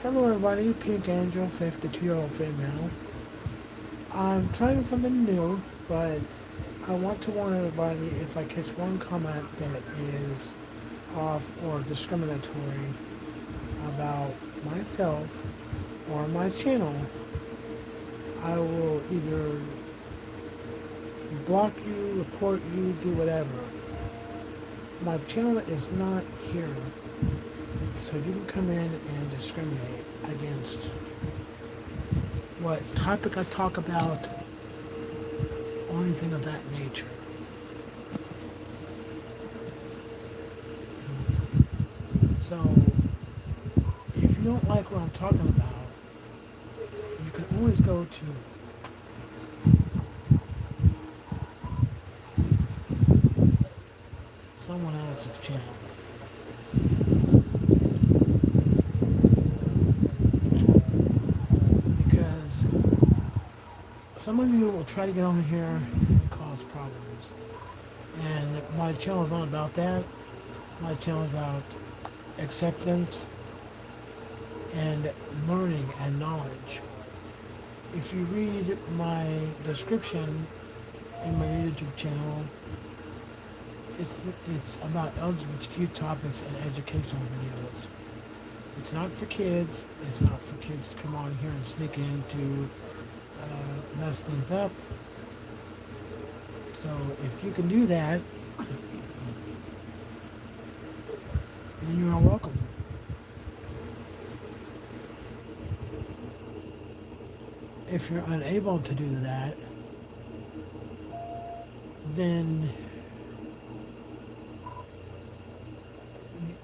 Hello everybody, Pink Angel, 52-year-old female. I'm trying something new, but I want to warn everybody if I catch one comment that is off or discriminatory about myself or my channel, I will either block you, report you, do whatever. My channel is not here, so you can come in and discriminate against what topic I talk about or anything of that nature. So, if you don't like what I'm talking about, you can always go to someone else's channel. Because some of you will try to get on here and cause problems. And my channel is not about that. My channel is about acceptance and learning and knowledge. If you read my description in my YouTube channel, it's, it's about LGBTQ topics and educational videos. It's not for kids. It's not for kids to come on here and sneak in to mess things up. So if you can do that, then you are welcome. If you're unable to do that, then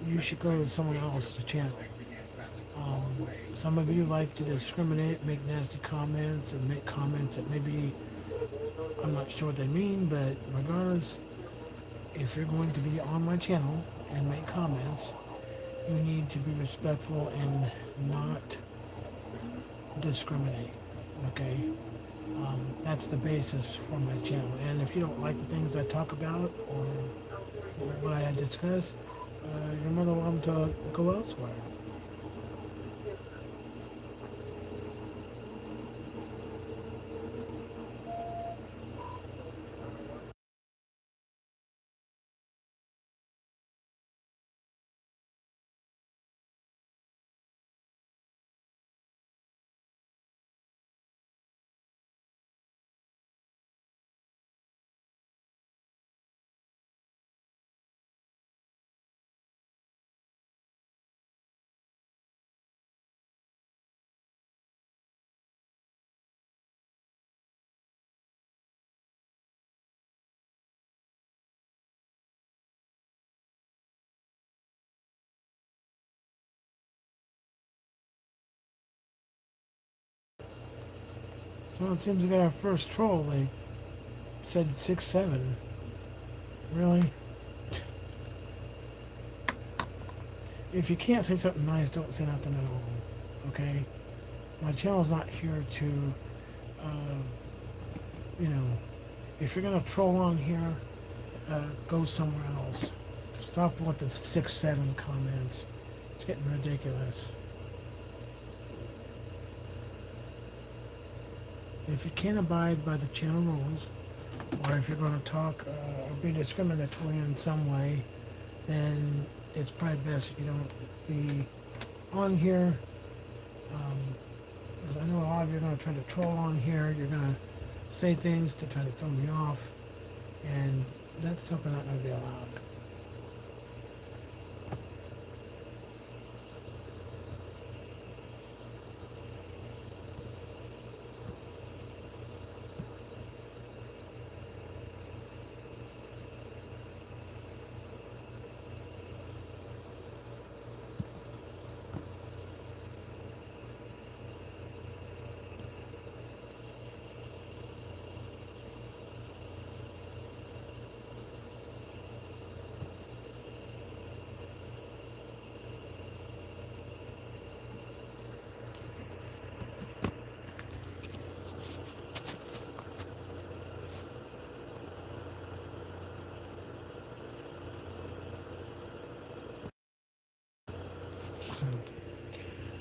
you should go to someone else's channel. Some of you like to discriminate, make nasty comments, and make comments that maybe I'm not sure what they mean, but regardless, if you're going to be on my channel and make comments, you need to be respectful and not discriminate. Okay? That's the basis for my channel. And if you don't like the things I talk about or what I discuss, you're more than welcome to go elsewhere. So it seems we got our first troll. They said 6'7". Really? If you can't say something nice, don't say nothing at all. Okay? My channel's not here to, uh, you know, if you're gonna troll on here, go somewhere else. Stop with the 6'7" comments. It's getting ridiculous. If you can't abide by the channel rules, or if you're going to talk or be discriminatory in some way, then it's probably best you don't be on here. Because I know a lot of you are going to try to troll on here. You're going to say things to try to throw me off, and that's something not going to be allowed.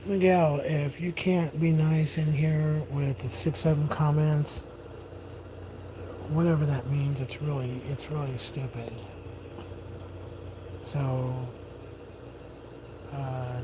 Miguel, if you can't be nice in here with the 6, 7 comments, whatever that means, it's really stupid. So, uh,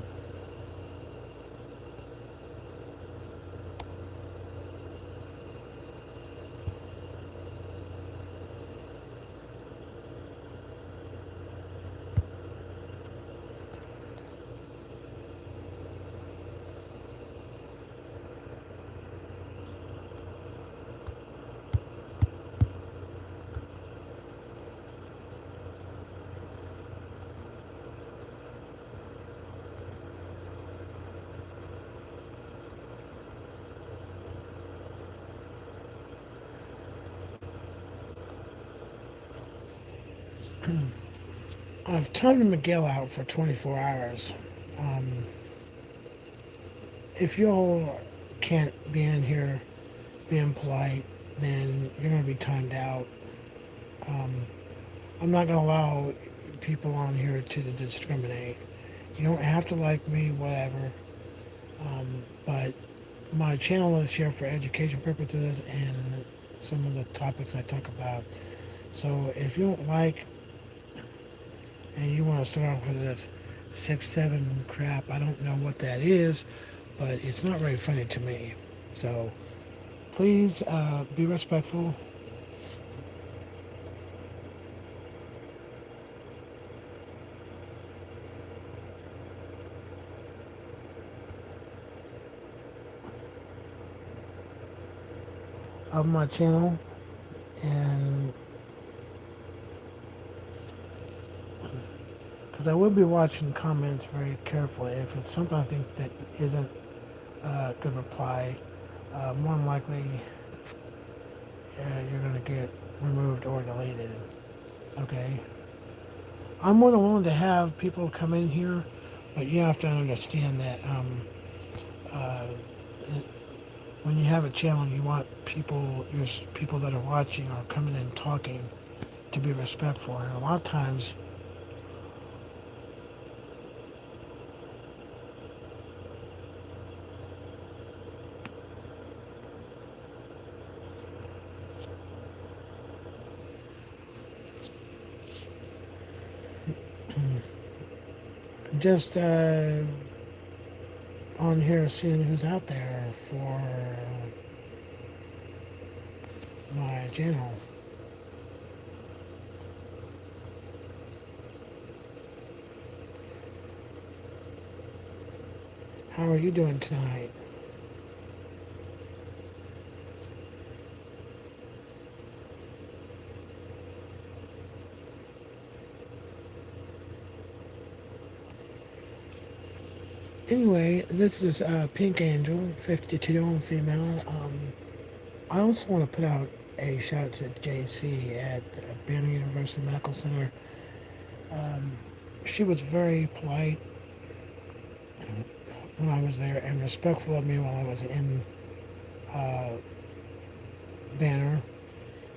I've timed Miguel out for 24 hours. Um, if y'all can't be in here being polite, then you're going to be timed out. Um, I'm not going to allow people on here to discriminate. You don't have to like me, whatever. But my channel is here for education purposes and some of the topics I talk about. So if you don't like and you want to start off with this 6, 7 crap, I don't know what that is, but it's not very funny to me. So please be respectful. Of my channel, and because I will be watching comments very carefully. If it's something I think that isn't a good reply, more than likely you're going to get removed or deleted. Okay? I'm more than willing to have people come in here, but you have to understand that uh, when you have a channel, you want people that are watching or coming in talking to be respectful. And a lot of times, just on here seeing who's out there for my channel. How are you doing tonight? Anyway, this is Pink Angel, 52, female. I also want to put out a shout out to JC at Banner University Medical Center. She was very polite when I was there and respectful of me while I was in Banner.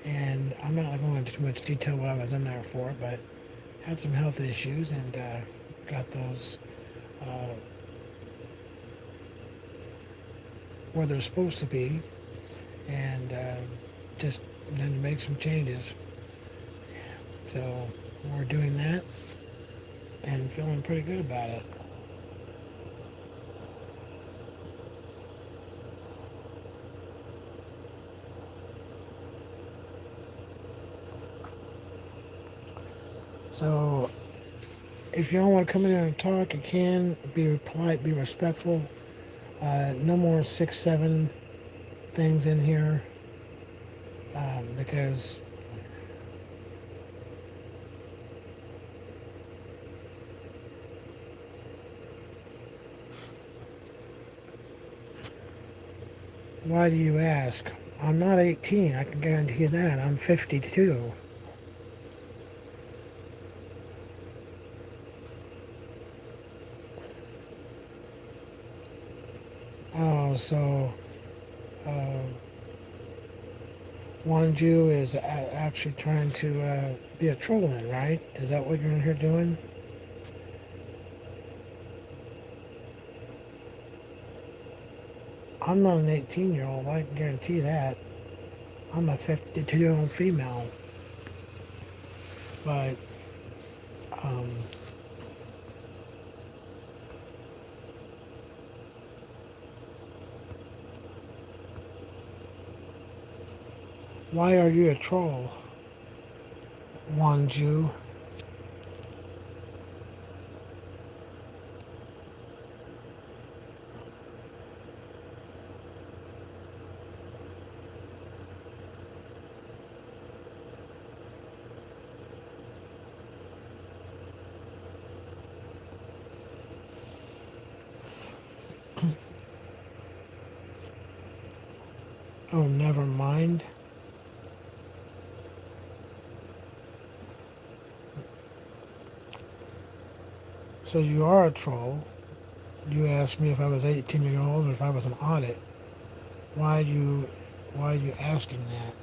And I'm not going into too much detail what I was in there for, but had some health issues and got those where they're supposed to be, and just then make some changes. So we're doing that and feeling pretty good about it. So if you don't want to come in here and talk, you can. Be polite, be respectful. No more 6, 7 things in here because why do you ask? I'm not 18, I can guarantee you that. I'm 52. Oh, so uh, one Jew is actually trying to be a troll then, right? Is that what you're in here doing? I'm not an 18-year-old. I can guarantee that. I'm a 52-year-old female. But um, why are you a troll, one Jew? Oh, never mind. So you are a troll. You asked me if I was 18 years old or if I was an audit. Why you why are you asking that?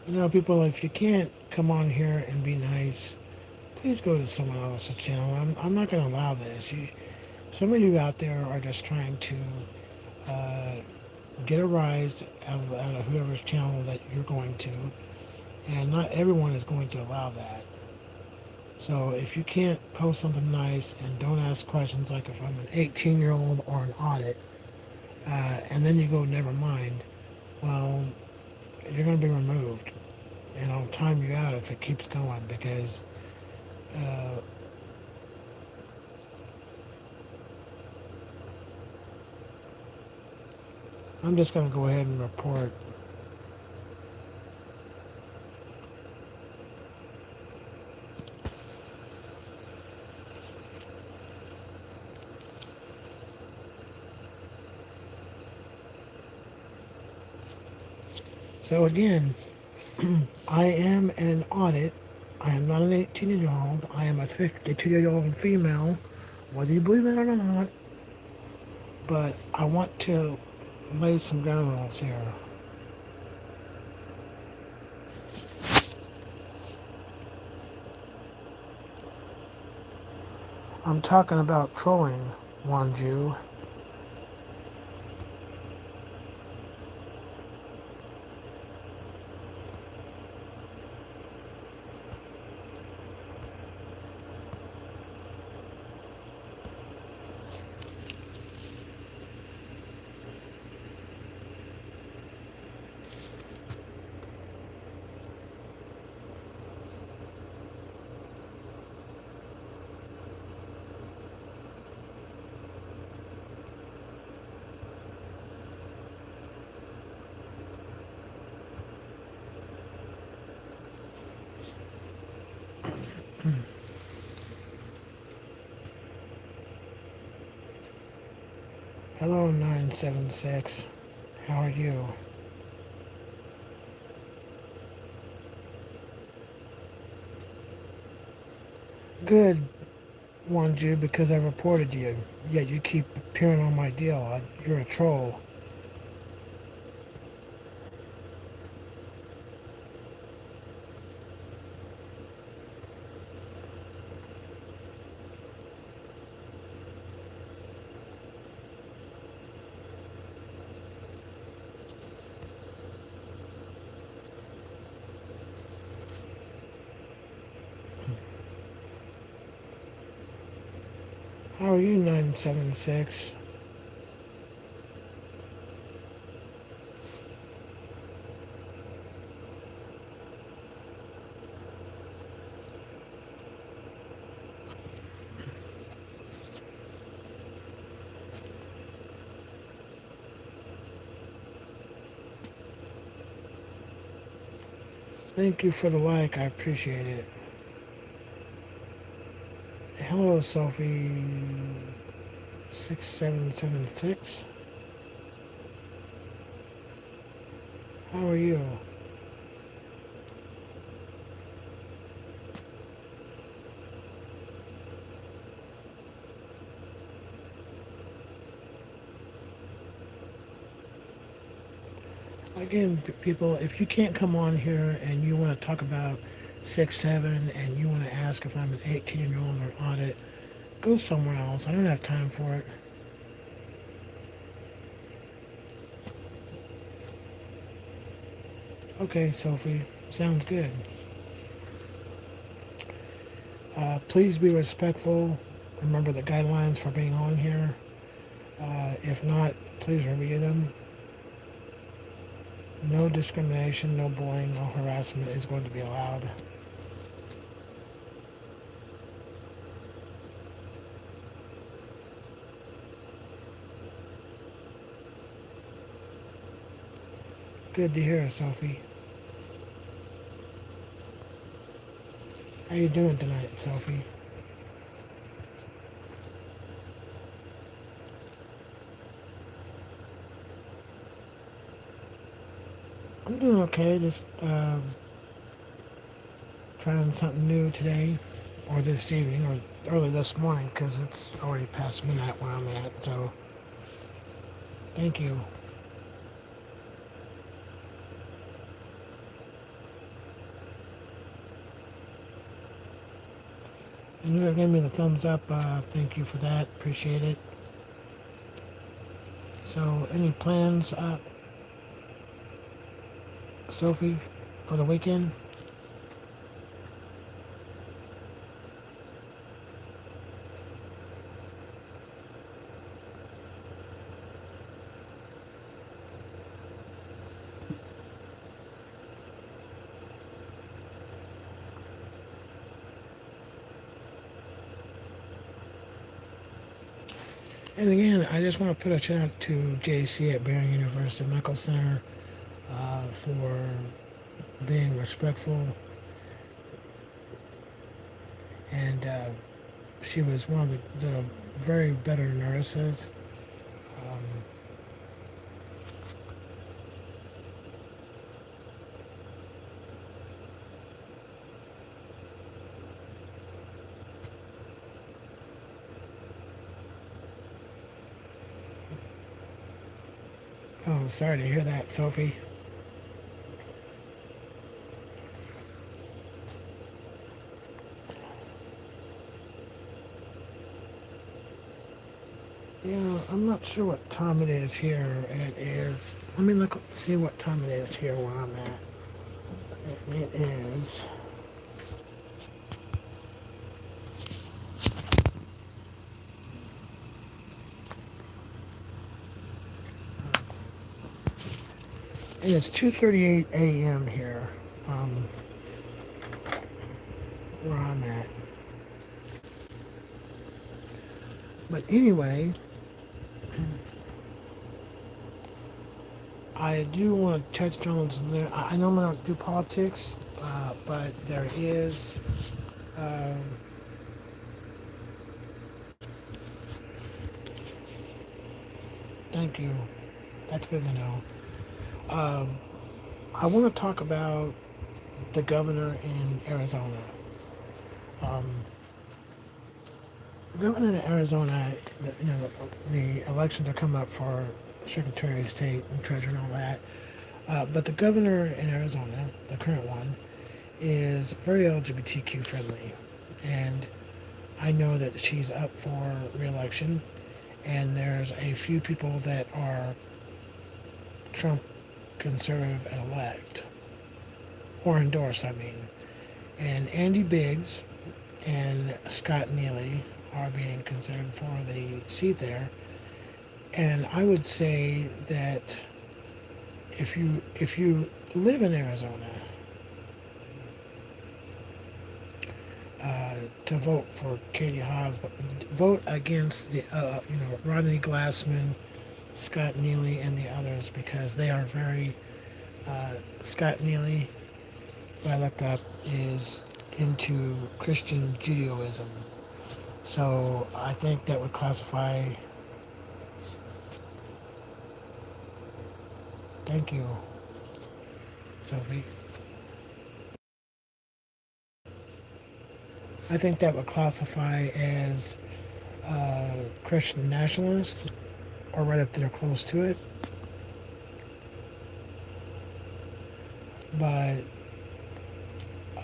You know, people, if you can't come on here and be nice, please go to someone else's channel. I'm not going to allow this. Some of you out there are just trying to uh, get a rise out of whoever's channel that you're going to, and not everyone is going to allow that. So if you can't post something nice and don't ask questions like if I'm an 18-year-old or an audit, and then you go, never mind, well, you're going to be removed. And I'll time you out if it keeps going because uh, I'm just going to go ahead and report. So again, I am an audit. I am not an 18-year-old. I am a 52-year-old female, whether you believe that or not. But I want to lay some ground rules here. I'm talking about trolling, one Jew. Hello, 976. How are you? Good, one Jew, because I reported you. Yet you keep appearing on my deal. You're a troll. How are you, 976? Thank you for the like. I appreciate it. Hello, Sophie 6776. How are you? Again, people, if you can't come on here and you want to talk about 6-7 and you want to ask if I'm an 18-year-old or audit, go somewhere else. I don't have time for it. Okay, Sophie. Sounds good. Please be respectful. Remember the guidelines for being on here. If not, please review them. No discrimination, no bullying, no harassment is going to be allowed. Good to hear, Sophie. How you doing tonight, Sophie? I'm doing okay. Just trying something new today, or this evening, or early this morning, because it's already past midnight where I'm at. So, thank you. And you gave me the thumbs up. Thank you for that. Appreciate it. So, any plans, Sophie, for the weekend? And again, I just want to put a shout out to JC at Bearing University Medical Center for being respectful, and she was one of the very better nurses. Um, oh, sorry to hear that, Sophie. Yeah, I'm not sure what time it is here. It is. Let me look see what time it is here where I'm at. It is. It is 2:38 a.m. here, where I'm at. But anyway, I do want to touch on something. I normally don't do politics, but there is. Uh, Thank you. That's good to know. Um, I want to talk about the governor in Arizona. Um, the governor in Arizona, the elections are coming up for Secretary of State and Treasurer and all that. But the governor in Arizona, the current one, is very LGBTQ friendly. And I know that she's up for re-election. And there's a few people that are Trump conservative and elect, or endorsed, I mean. And Andy Biggs and Scott Neely are being considered for the seat there. And I would say that if you live in Arizona, to vote for Katie Hobbs, but vote against the Rodney Glassman, Scott Neely, and the others because they are very. Scott Neely, who I looked up, is into Christian Judaism. So I think that would classify. Thank you, Sophie. I think that would classify as Christian nationalist, or right up there close to it. But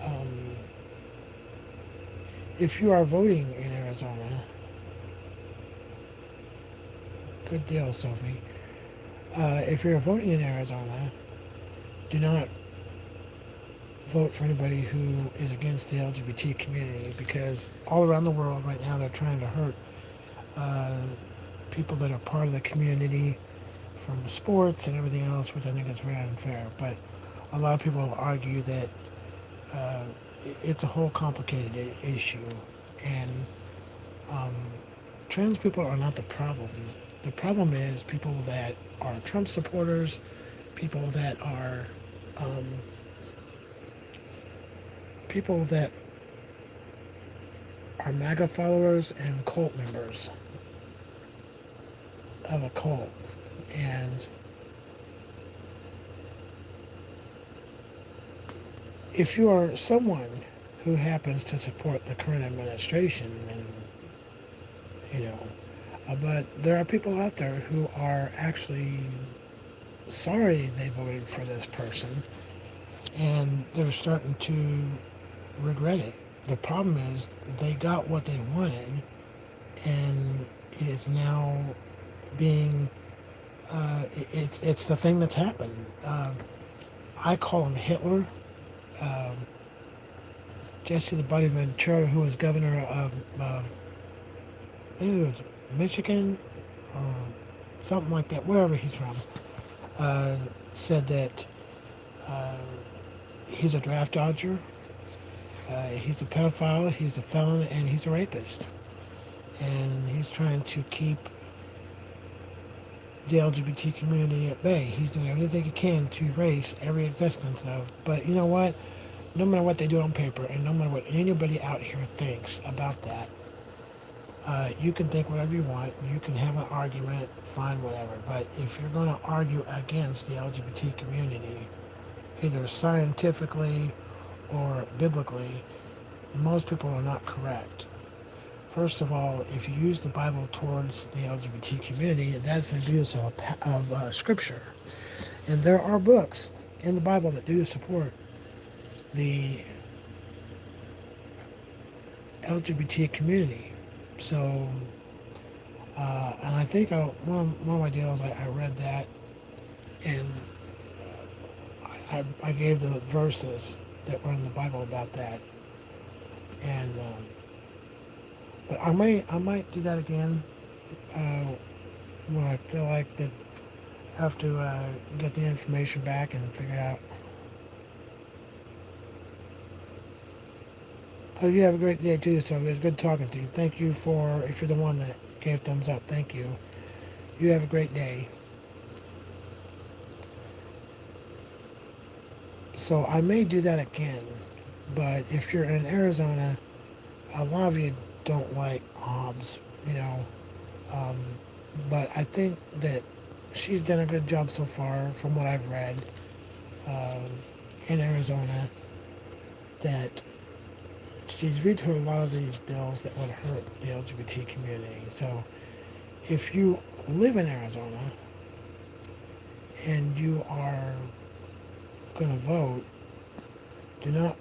um, if you are voting in Arizona, Good deal, Sophie. If you're voting in Arizona, do not vote for anybody who is against the LGBT community because all around the world right now they're trying to hurt uh, people that are part of the community from sports and everything else, which I think is very unfair. But a lot of people will argue that uh, it's a whole complicated issue, and um, trans people are not the problem. The problem is people that are Trump supporters, people that are um, people that are MAGA followers and cult members of a cult. And if you are someone who happens to support the current administration, and you know, but there are people out there who are actually sorry they voted for this person, and they're starting to regret it. The problem is they got what they wanted, and it is now being it's the thing that's happened. I call him Hitler. Um, Jesse the Body Ventura, who was governor of I think it was Michigan or something like that, wherever he's from, uh, said that uh, he's a draft dodger, he's a pedophile, he's a felon, and he's a rapist. And he's trying to keep the LGBT community at bay. He's doing everything he can to erase every existence of. But you know what? No matter what they do on paper, and no matter what anybody out here thinks about that, you can think whatever you want. You can have an argument, fine, whatever. But if you're going to argue against the LGBT community, either scientifically or biblically, most people are not correct. First of all, if you use the Bible towards the LGBT community, that's an abuse of Scripture. And there are books in the Bible that do support the LGBT community. So, and I think one of my deals, I read that, and I gave the verses that were in the Bible about that. And but I might do that again uh, when I feel like that I have to get the information back and figure it out. Hope you have a great day too, so it's good talking to you. Thank you for, if you're the one that gave thumbs up, thank you. You have a great day. So I may do that again, but if you're in Arizona, a lot of you don't like Hobbs, you know. Um, but I think that she's done a good job so far, from what I've read, um, in Arizona, that she's vetoed a lot of these bills that would hurt the LGBT community. So if you live in Arizona and you are going to vote,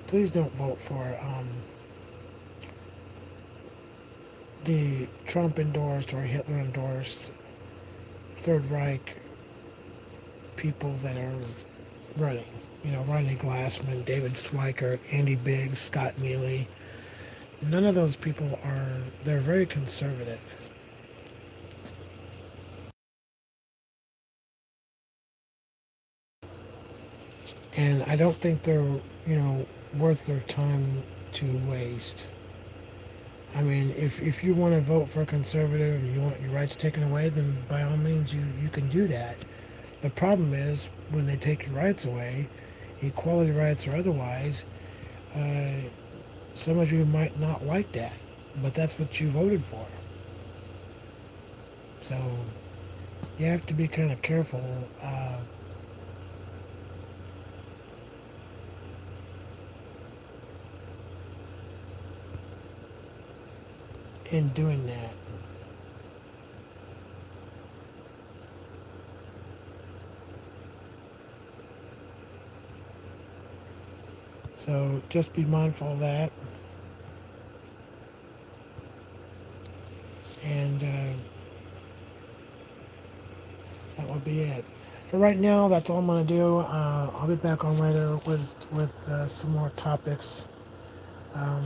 please don't vote for the Trump endorsed or Hitler endorsed Third Reich people that are running. You know, Rodney Glassman, David Schweikert, Andy Biggs, Scott Neely. None of those people they're very conservative. And I don't think they're, worth their time to waste. I mean, if you want to vote for a conservative and you want your rights taken away, then by all means you can do that. The problem is when they take your rights away, equality rights or otherwise, uh, some of you might not like that, but that's what you voted for. So you have to be kind of careful in doing that. So just be mindful of that. And That would be it. For right now, that's all I'm gonna do. I'll be back on later with some more topics. Um,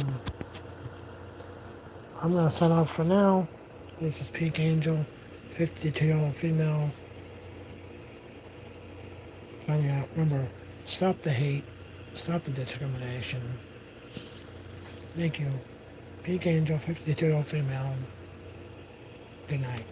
I'm gonna sign off for now. This is Pink Angel, 52-year-old female. Signing out. Remember, stop the hate, stop the discrimination. Thank you. Pink Angel, 52-year-old female. Good night.